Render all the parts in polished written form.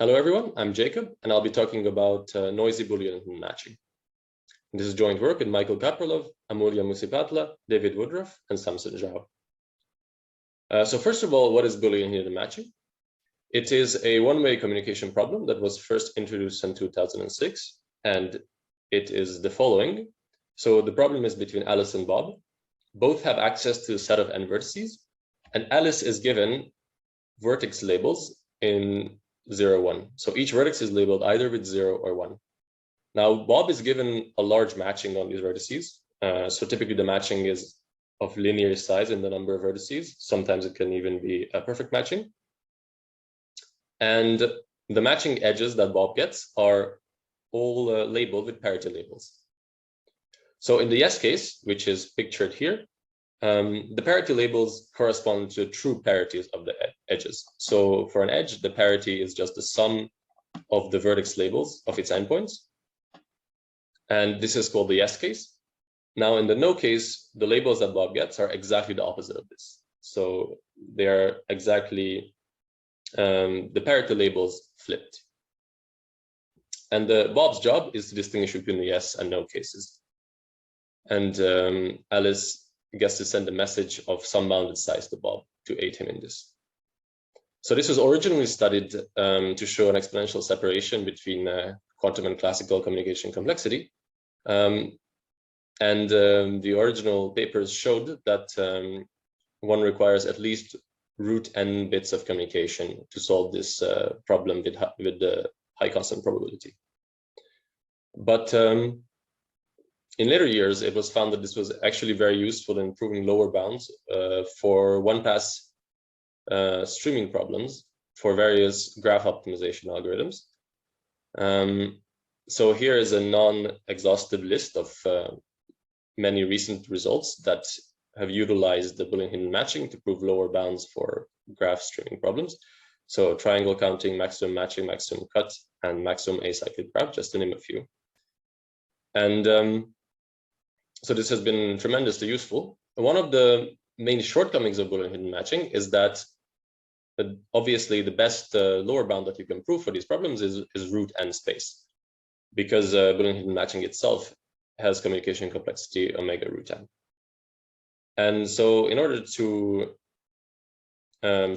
Hello everyone, I'm Jakab, and I'll be talking about noisy Boolean matching. This is joint work with Michael Kapralov, Amulya Musipatla, David Woodruff, and Samson Zhou. So first of all, what is Boolean hidden matching? It is a one-way communication problem that was first introduced in 2006, and it is the following. So the problem is between Alice and Bob. Both have access to a set of n vertices, and Alice is given vertex labels in 0, 1. So each vertex is labeled either with 0 or 1. Now, Bob is given a large matching on these vertices. So typically the matching is of linear size in the number of vertices. Sometimes it can even be a perfect matching. And the matching edges that Bob gets are all labeled with parity labels. So in the yes case, which is pictured here, the parity labels correspond to true parities of the edges. So for an edge, the parity is just the sum of the vertex labels of its endpoints. And this is called the yes case. Now in the no case, the labels that Bob gets are exactly the opposite of this. So they are exactly the parity labels flipped. And Bob's job is to distinguish between the yes and no cases. And Alice gets to send a message of some bounded size to Bob to aid him in this. So this was originally studied to show an exponential separation between quantum and classical communication complexity. The original papers showed that one requires at least root n bits of communication to solve this problem with the high constant probability. But in later years, it was found that this was actually very useful in proving lower bounds for one-pass streaming problems for various graph optimization algorithms. So here is a non-exhaustive list of many recent results that have utilized the Boolean hidden matching to prove lower bounds for graph streaming problems. So triangle counting, maximum matching, maximum cut, and maximum acyclic graph, just to name a few. And so this has been tremendously useful. One of the main shortcomings of Boolean hidden matching is that obviously the best lower bound that you can prove for these problems is root n space, because Boolean hidden matching itself has communication complexity omega root n. And so in order to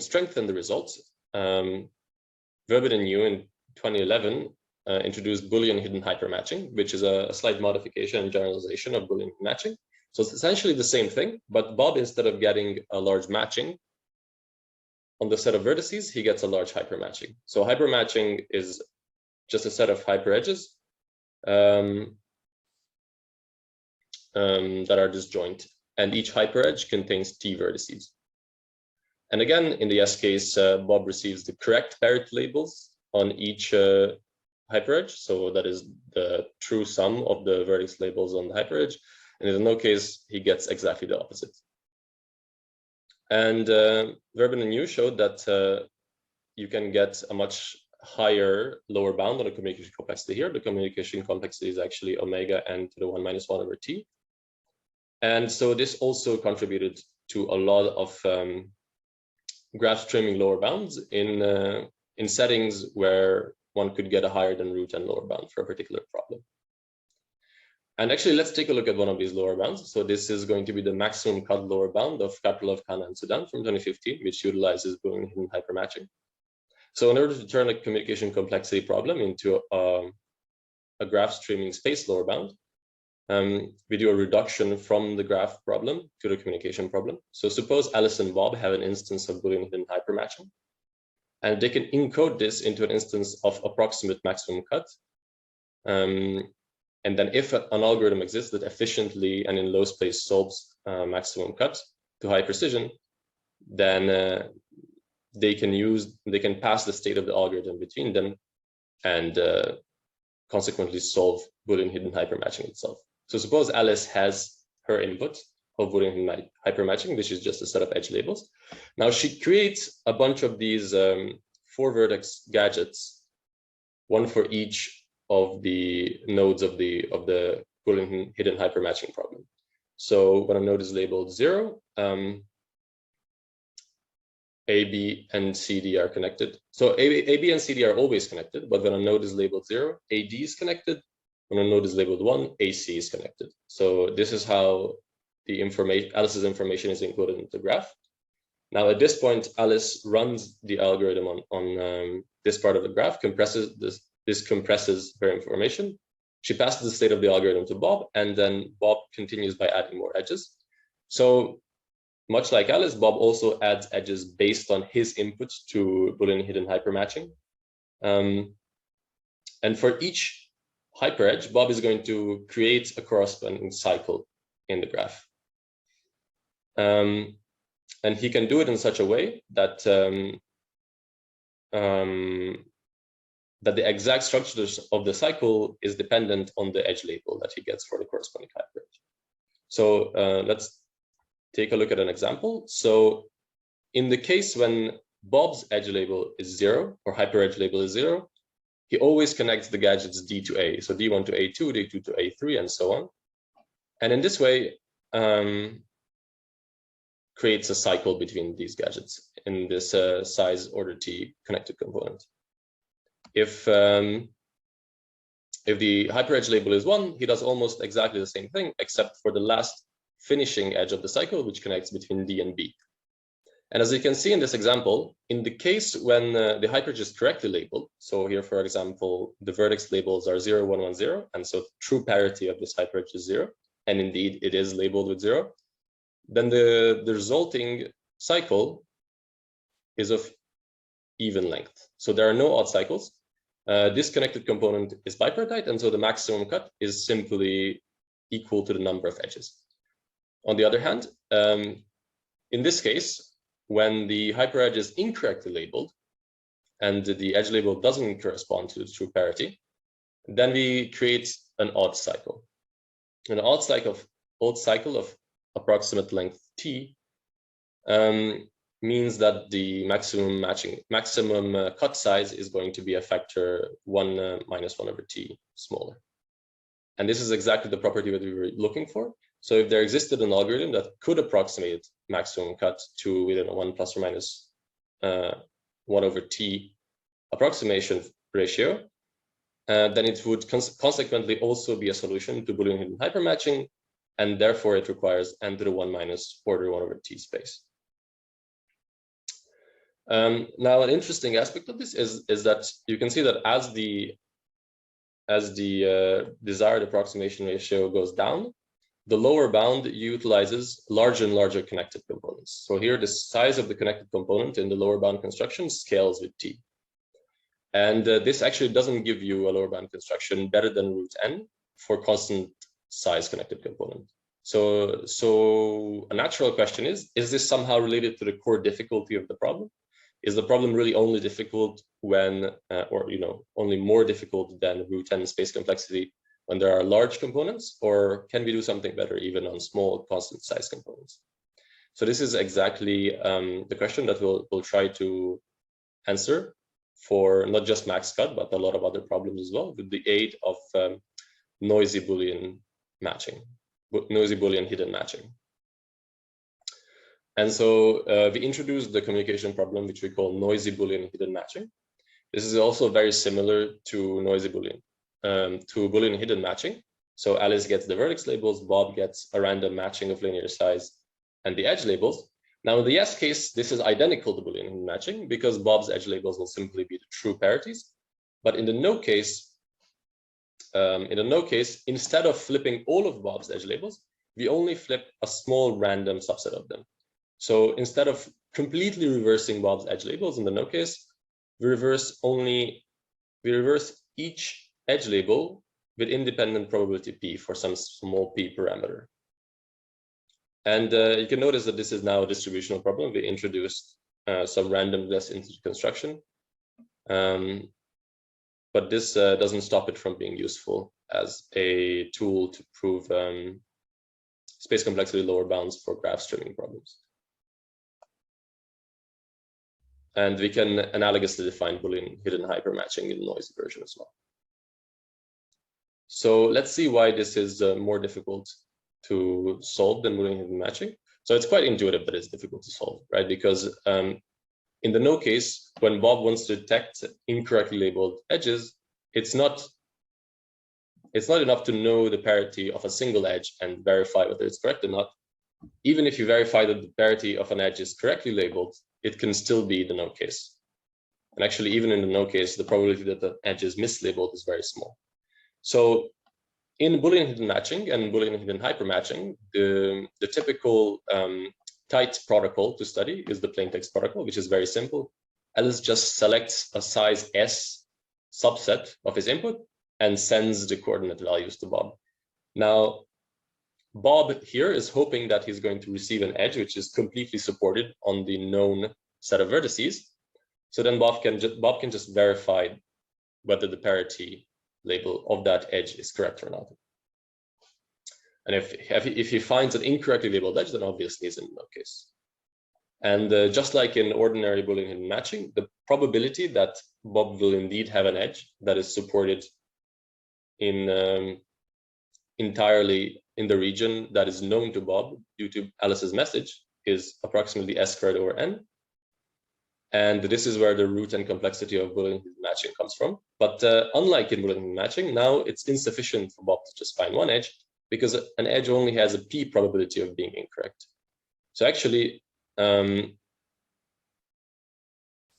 strengthen the results, Verbit and Yu in 2011 introduced Boolean hidden hypermatching, which is a slight modification and generalization of Boolean matching. So it's essentially the same thing, but Bob, instead of getting a large matching on the set of vertices, he gets a large hypermatching. So hypermatching is just a set of hyperedges that are disjoint, and each hyperedge contains t vertices. And again, in the yes case, Bob receives the correct parity labels on each hyperedge, so that is the true sum of the vertex labels on the hyperedge. And in the no case, he gets exactly the opposite. And Verbit and Yu showed that you can get a much higher lower bound on the communication complexity here. The communication complexity is actually omega n to the 1 minus 1 over t. And so this also contributed to a lot of graph streaming lower bounds in settings where one could get a higher than root n lower bound for a particular problem. And actually, let's take a look at one of these lower bounds. So this is going to be the maximum cut lower bound of Kapralov, Khanna, and Sudan from 2015, which utilizes Boolean hidden hypermatching. So in order to turn a communication complexity problem into a graph streaming space lower bound, we do a reduction from the graph problem to the communication problem. So suppose Alice and Bob have an instance of Boolean hidden hypermatching, and they can encode this into an instance of approximate maximum cut. And then if an algorithm exists that efficiently and in low space solves maximum cut to high precision, then they can pass the state of the algorithm between them and consequently solve Boolean hidden hypermatching itself. So suppose Alice has her input of Boolean hidden hypermatching, which is just a set of edge labels. Now she creates a bunch of these 4 vertex gadgets, one for each of the nodes of the Boolean hidden hypermatching problem. So when a node is labeled 0, A, B, and CD are connected. So A, B, and CD are always connected, but when a node is labeled 0, AD is connected. When a node is labeled 1, AC is connected. So this is how the Alice's information is included in the graph. Now at this point, Alice runs the algorithm on this part of the graph, compresses this compresses her information. She passes the state of the algorithm to Bob, and then Bob continues by adding more edges. So much like Alice, Bob also adds edges based on his inputs to Boolean hidden hypermatching. And for each hyperedge, Bob is going to create a corresponding cycle in the graph. And he can do it in such a way that that the exact structure of the cycle is dependent on the edge label that he gets for the corresponding hyperedge. So let's take a look at an example. So in the case when Bob's edge label is 0 or hyperedge label is 0, he always connects the gadgets D to A. So D1 to A2, D2 to A3, and so on. And in this way, creates a cycle between these gadgets in this size order T connected component. If the hyperedge label is 1, he does almost exactly the same thing, except for the last finishing edge of the cycle, which connects between D and B. And as you can see in this example, in the case when the hyperedge is correctly labeled, so here, for example, the vertex labels are 0, 1, 1, 0, and so true parity of this hyperedge is 0, and indeed it is labeled with 0, then the resulting cycle is of even length. So there are no odd cycles. This connected component is bipartite, and so the maximum cut is simply equal to the number of edges. On the other hand, in this case, when the hyperedge is incorrectly labeled and the edge label doesn't correspond to true parity, then we create an odd cycle. An odd cycle of approximate length T means that the maximum cut size is going to be a factor 1 minus 1 over T smaller. And this is exactly the property that we were looking for. So if there existed an algorithm that could approximate maximum cut to within a 1 plus or minus 1 over T approximation ratio, then it would consequently also be a solution to Boolean hidden hypermatching, and therefore it requires n to the 1 minus order 1 over T space. Now, an interesting aspect of this is that you can see that as the desired approximation ratio goes down, the lower bound utilizes larger and larger connected components. So here, the size of the connected component in the lower bound construction scales with T. And this actually doesn't give you a lower bound construction better than root n for constant size connected component. So a natural question is this somehow related to the core difficulty of the problem? Is the problem really only difficult when, only more difficult than root n space complexity when there are large components, or can we do something better even on small constant size components? So this is exactly the question that we'll try to answer for not just max cut, but a lot of other problems as well, with the aid of noisy Boolean hidden matching. And so we introduced the communication problem, which we call noisy Boolean hidden matching. This is also very similar to noisy Boolean, to Boolean hidden matching. So Alice gets the vertex labels, Bob gets a random matching of linear size and the edge labels. Now in the yes case, this is identical to Boolean hidden matching because Bob's edge labels will simply be the true parities. But in the no case, instead of flipping all of Bob's edge labels, we only flip a small random subset of them. So instead of completely reversing Bob's edge labels in the no case, we reverse each edge label with independent probability P for some small P parameter. And you can notice that this is now a distributional problem. We introduced some randomness into the construction. But this doesn't stop it from being useful as a tool to prove space complexity lower bounds for graph streaming problems. And we can analogously define Boolean hidden hypermatching in the noisy version as well. So let's see why this is more difficult to solve than Boolean hidden matching. So it's quite intuitive that it's difficult to solve, right? Because in the no case, when Bob wants to detect incorrectly labeled edges, it's not enough to know the parity of a single edge and verify whether it's correct or not. Even if you verify that the parity of an edge is correctly labeled, it can still be the no case. And actually, even in the no case, the probability that the edge is mislabeled is very small. So in Boolean hidden matching and Boolean hidden hypermatching, the typical tight protocol to study is the plaintext protocol, which is very simple. Alice just selects a size S subset of his input and sends the coordinate values to Bob. Now, Bob here is hoping that he's going to receive an edge which is completely supported on the known set of vertices. So then Bob can just verify whether the parity label of that edge is correct or not. And if he finds an incorrectly labeled edge, then obviously it's in no case. And just like in ordinary Boolean hidden matching, the probability that Bob will indeed have an edge that is supported in entirely in the region that is known to Bob due to Alice's message is approximately S squared over N. And this is where the root and complexity of Boolean hidden matching comes from. But unlike in Boolean hidden matching, now it's insufficient for Bob to just find one edge, because an edge only has a P probability of being incorrect. So actually, the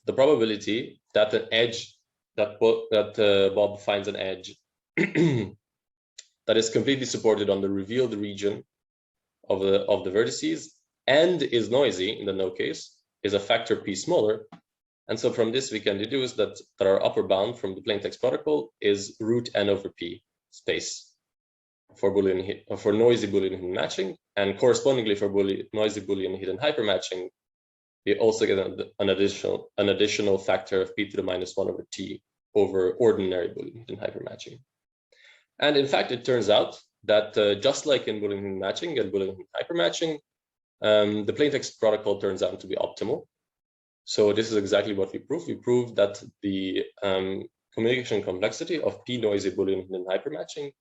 probability that an edge Bob finds an edge that is completely supported on the revealed region of the vertices and is noisy in the no case is a factor P smaller. And so from this we can deduce that our upper bound from the plaintext protocol is root N over P space for noisy Boolean hidden matching, and correspondingly for noisy Boolean hidden hypermatching, we also get an additional factor of P to the minus 1 over T over ordinary Boolean hidden hypermatching. And in fact, it turns out that just like in Boolean hidden matching and Boolean hidden hypermatching, the plaintext protocol turns out to be optimal. So this is exactly what we proved. We proved that the communication complexity of P noisy Boolean hidden hypermatching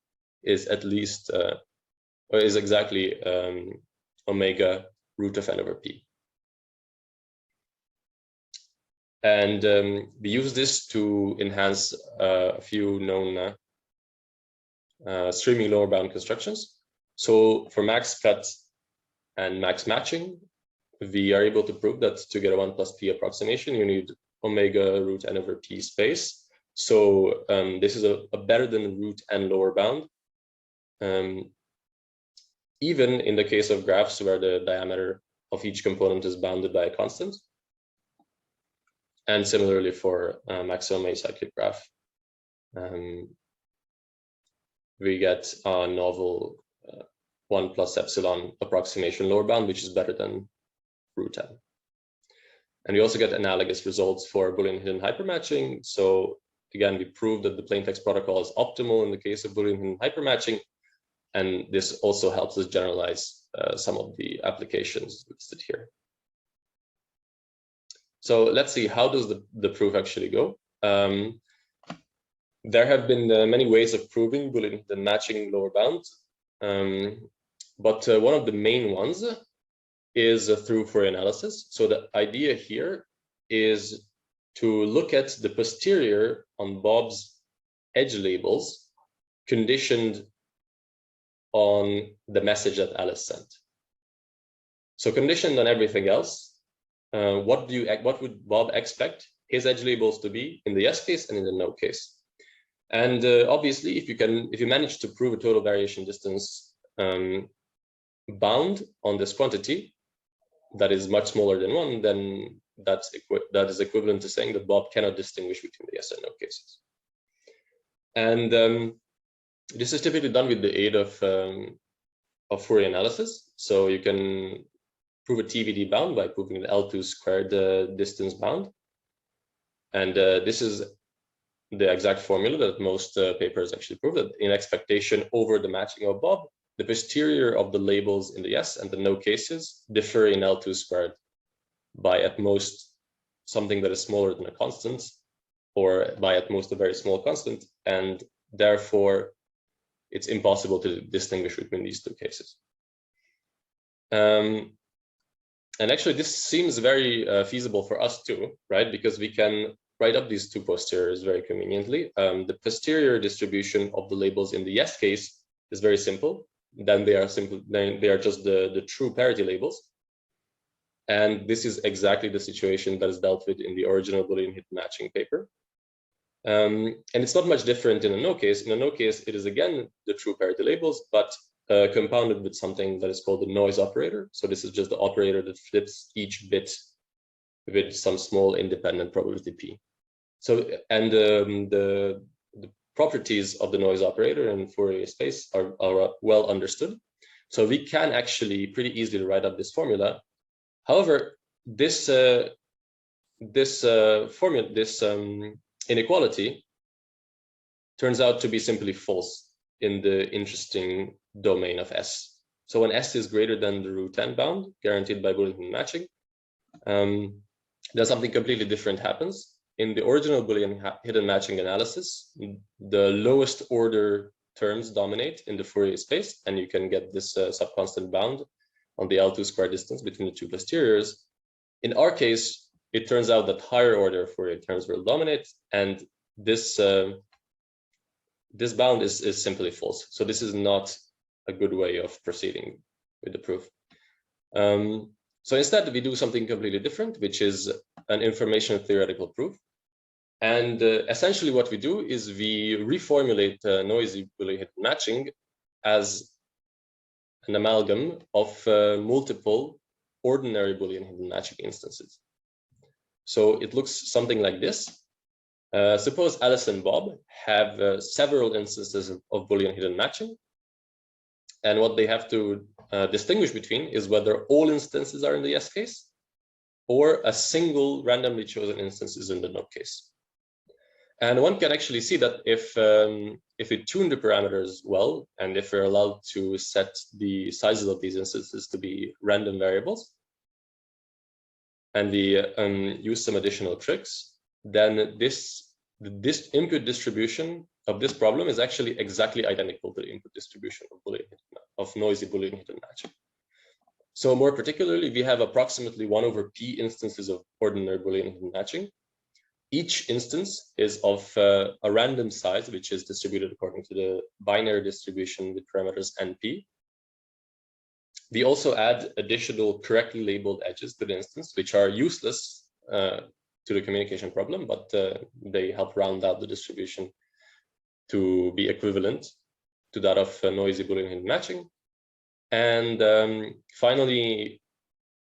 is at least or is exactly omega root of N over P. And we use this to enhance a few known streaming lower bound constructions. So for max cut and max matching, we are able to prove that to get a 1 plus P approximation, you need omega root N over P space. So this is a better than root N lower bound. Even in the case of graphs where the diameter of each component is bounded by a constant. And similarly for maximum acyclic graph, we get a novel 1 plus epsilon approximation lower bound, which is better than root N. And we also get analogous results for Boolean hidden hypermatching. So again, we proved that the plaintext protocol is optimal in the case of Boolean hidden hypermatching. And this also helps us generalize some of the applications listed here. So let's see, how does the proof actually go? There have been many ways of proving Boolean hidden matching lower bounds. But one of the main ones is through Fourier analysis. So the idea here is to look at the posterior on Bob's edge labels conditioned on the message that Alice sent. So conditioned on everything else, what would Bob expect his edge labels to be in the yes case and in the no case? And obviously, if you manage to prove a total variation distance bound on this quantity that is much smaller than 1, then that is equivalent to saying that Bob cannot distinguish between the yes and no cases. And this is typically done with the aid of Fourier analysis. So you can prove a TVD bound by proving the L2 squared distance bound. And this is the exact formula that most papers actually prove, that in expectation over the matching of Bob, the posterior of the labels in the yes and the no cases differ in L2 squared by at most something that is smaller than a constant, or by at most a very small constant, and therefore it's impossible to distinguish between these two cases. And actually, this seems very feasible for us too, right? Because we can write up these two posteriors very conveniently. The posterior distribution of the labels in the yes case is very simple. Then they are just the true parity labels. And this is exactly the situation that is dealt with in the original Boolean hidden matching paper. And it's not much different in a no case. In a no case, it is again the true parity labels, but compounded with something that is called the noise operator. So this is just the operator that flips each bit with some small independent probability p. So, and the properties of the noise operator in Fourier space are well understood. So we can actually pretty easily write up this formula. However, this inequality turns out to be simply false in the interesting domain of S. So when S is greater than the root n bound guaranteed by Boolean hidden matching, then something completely different happens. In the original Boolean hidden matching analysis, the lowest order terms dominate in the Fourier space, and you can get this subconstant bound on the L2 square distance between the two posteriors. In our case, it turns out that higher order Fourier terms will dominate, and this this bound is simply false. So this is not a good way of proceeding with the proof. So instead, we do something completely different, which is an information theoretical proof. And essentially what we do is we reformulate noisy Boolean hidden matching as an amalgam of multiple ordinary Boolean hidden matching instances. So it looks something like this. Suppose Alice and Bob have several instances of Boolean hidden matching. And what they have to distinguish between is whether all instances are in the yes case or a single randomly chosen instance is in the no case. And one can actually see that if we tune the parameters well, and if we're allowed to set the sizes of these instances to be random variables, and we use some additional tricks, then this input distribution of this problem is actually exactly identical to the input distribution of noisy Boolean hidden matching. So more particularly, we have approximately 1 over p instances of ordinary Boolean hidden matching. Each instance is of a random size, which is distributed according to the binary distribution with parameters np. We also add additional correctly labeled edges to the instance, which are useless to the communication problem, but they help round out the distribution to be equivalent to that of noisy Boolean hidden matching. And finally,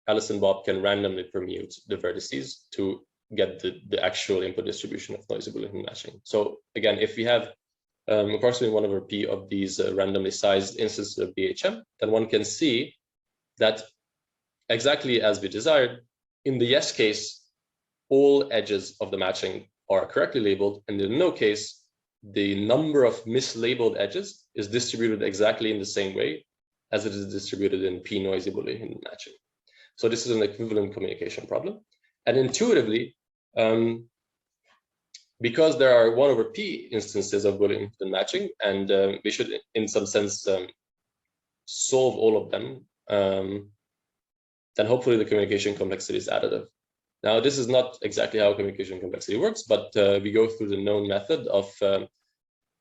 Alice and Bob can randomly permute the vertices to get the actual input distribution of noisy Boolean hidden matching. So again, if we have approximately 1 over p of these randomly sized instances of BHM, then one can see that exactly as we desired, in the yes case, all edges of the matching are correctly labeled, and in the no case, the number of mislabeled edges is distributed exactly in the same way as it is distributed in p noisy Boolean hidden matching. So this is an equivalent communication problem. And intuitively, because there are 1 over p instances of Boolean hidden matching, and we should, in some sense, solve all of them, then hopefully the communication complexity is additive. Now, this is not exactly how communication complexity works, but we go through the known method of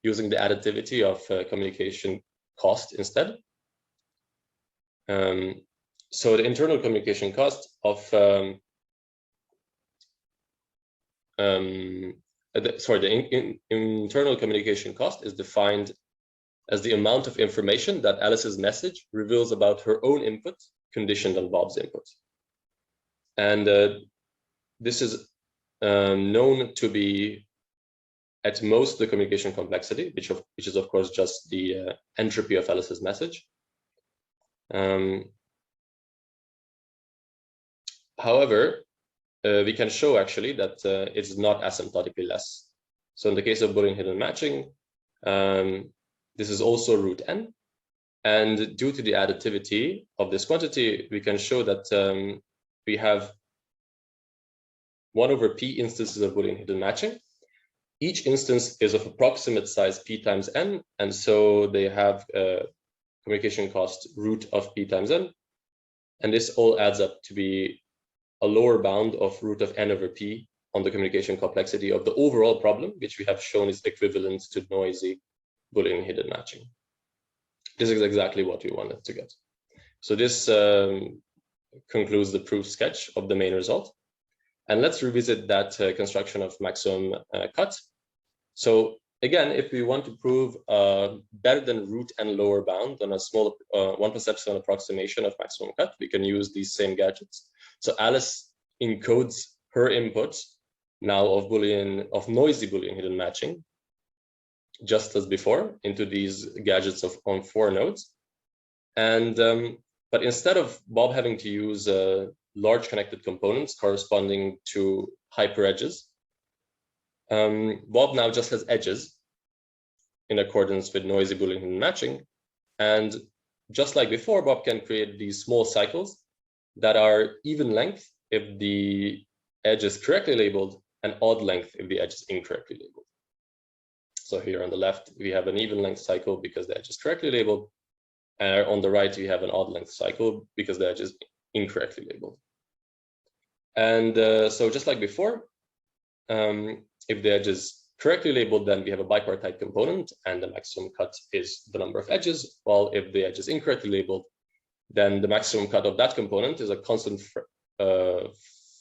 using the additivity of communication cost instead. So the internal communication cost of internal communication cost is defined as the amount of information that Alice's message reveals about her own input conditioned on Bob's input. And this is known to be at most the communication complexity, which is of course just the entropy of Alice's message. However, we can show actually that it's not asymptotically less. So in the case of Boolean hidden matching, this is also root n. And due to the additivity of this quantity, we can show that we have 1 over p instances of Boolean hidden matching. Each instance is of approximate size p times n, and so they have communication cost root of p times n. And this all adds up to be a lower bound of root of n over p on the communication complexity of the overall problem, which we have shown is equivalent to noisy Boolean hidden matching. This is exactly what we wanted to get. So this concludes the proof sketch of the main result. And let's revisit that construction of maximum cut. So again, if we want to prove better than root n lower bound on a small 1 plus epsilon approximation of maximum cut, we can use these same gadgets. So Alice encodes her input now of noisy Boolean hidden matching, just as before, into these gadgets on 4 nodes. And but instead of Bob having to use large connected components corresponding to hyperedges, Bob now just has edges in accordance with noisy Boolean hidden matching. And just like before, Bob can create these small cycles that are even length if the edge is correctly labeled, and odd length if the edge is incorrectly labeled. So here on the left, we have an even length cycle because the edge is correctly labeled. And on the right, we have an odd length cycle because the edge is incorrectly labeled. And so just like before, if the edge is correctly labeled, then we have a bipartite component and the maximum cut is the number of edges. While if the edge is incorrectly labeled, then the maximum cut of that component is a constant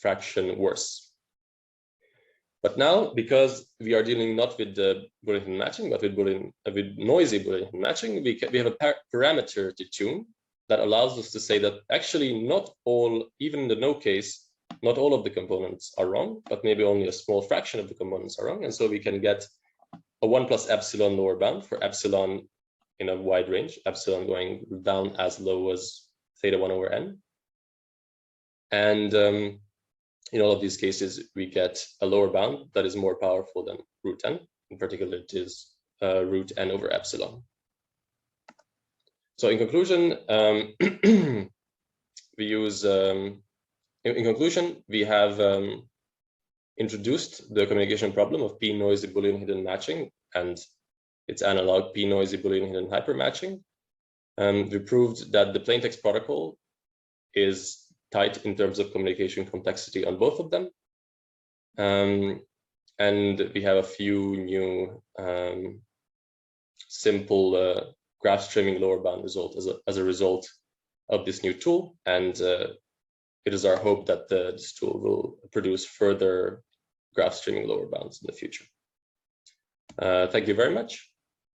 fraction worse. But now, because we are dealing not with the Boolean hidden matching, but with noisy Boolean hidden matching, we have a parameter to tune that allows us to say that actually not all, even in the no case, not all of the components are wrong, but maybe only a small fraction of the components are wrong. And so we can get a 1 plus epsilon lower bound for epsilon in a wide range, epsilon going down as low as theta 1 over n. And in all of these cases, we get a lower bound that is more powerful than root n. In particular, it is root n over epsilon. So in conclusion, we have introduced the communication problem of p noisy Boolean hidden matching and its analog p noisy Boolean hidden hypermatching. We proved that the plaintext protocol is tight in terms of communication complexity on both of them. And we have a few new simple graph streaming lower bound results as a result of this new tool. And it is our hope that this tool will produce further graph streaming lower bounds in the future. Thank you very much.